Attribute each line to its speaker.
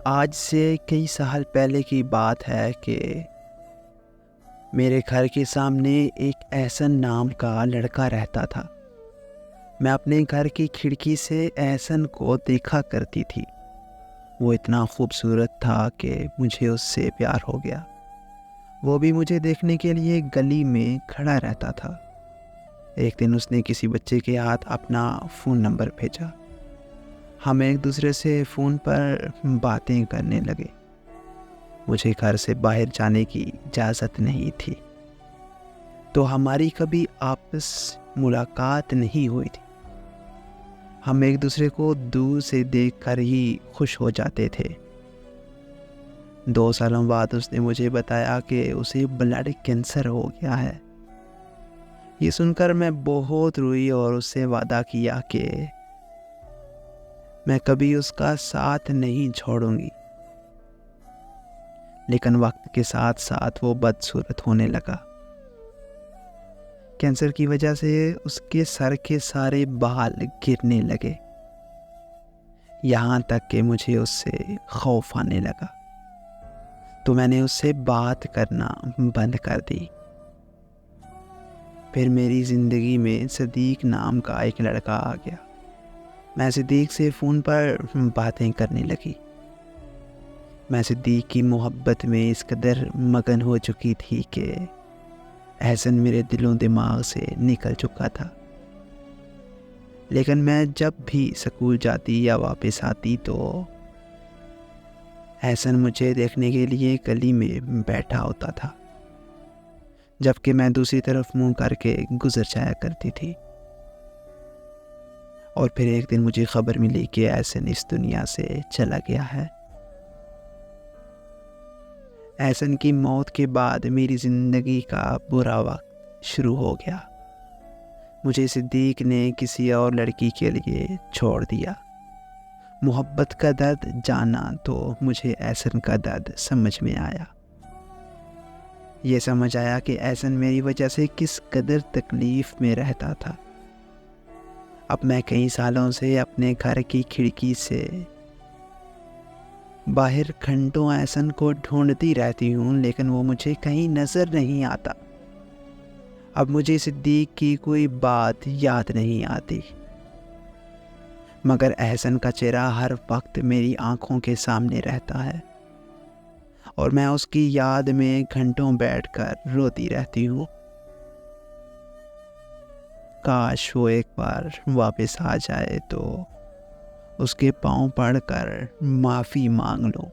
Speaker 1: आज से कई साल पहले की बात है कि मेरे घर के सामने एक एहसन नाम का लड़का रहता था। मैं अपने घर की खिड़की से एहसन को देखा करती थी। वो इतना खूबसूरत था कि मुझे उससे प्यार हो गया। वो भी मुझे देखने के लिए गली में खड़ा रहता था। एक दिन उसने किसी बच्चे के हाथ अपना फ़ोन नंबर भेजा। हम एक दूसरे से फ़ोन पर बातें करने लगे। मुझे घर से बाहर जाने की इजाज़त नहीं थी, तो हमारी कभी आपस मुलाकात नहीं हुई थी। हम एक दूसरे को दूर से देखकर ही खुश हो जाते थे। 2 सालों बाद उसने मुझे बताया कि उसे ब्लड कैंसर हो गया है। ये सुनकर मैं बहुत रोई और उससे वादा किया कि मैं कभी उसका साथ नहीं छोड़ूंगी। लेकिन वक्त के साथ साथ वो बदसूरत होने लगा। कैंसर की वजह से उसके सर के सारे बाल गिरने लगे। यहाँ तक कि मुझे उससे खौफ आने लगा, तो मैंने उससे बात करना बंद कर दी। फिर मेरी ज़िंदगी में सदीक नाम का एक लड़का आ गया। मैं सिद्दीक से फ़ोन पर बातें करने लगी। मैं सिद्दीक की मोहब्बत में इस कदर मगन हो चुकी थी कि एहसन मेरे दिलों दिमाग से निकल चुका था। लेकिन मैं जब भी स्कूल जाती या वापस आती तो एहसन मुझे देखने के लिए गली में बैठा होता था, जबकि मैं दूसरी तरफ मुंह करके गुजर जाया करती थी। और फिर एक दिन मुझे खबर मिली कि एहसन इस दुनिया से चला गया है। एहसन की मौत के बाद मेरी ज़िंदगी का बुरा वक्त शुरू हो गया। मुझे सिद्दीक ने किसी और लड़की के लिए छोड़ दिया। मोहब्बत का दर्द जाना तो मुझे एहसन का दर्द समझ में आया। ये समझ आया कि एहसन मेरी वजह से किस कदर तकलीफ़ में रहता था। अब मैं कई सालों से अपने घर की खिड़की से बाहर घंटों एहसन को ढूंढती रहती हूँ, लेकिन वो मुझे कहीं नज़र नहीं आता। अब मुझे सिद्दीक की कोई बात याद नहीं आती, मगर एहसन का चेहरा हर वक्त मेरी आंखों के सामने रहता है और मैं उसकी याद में घंटों बैठकर रोती रहती हूँ। काश वो एक बार वापस आ जाए तो उसके पांव पड़कर माफ़ी मांग लूं।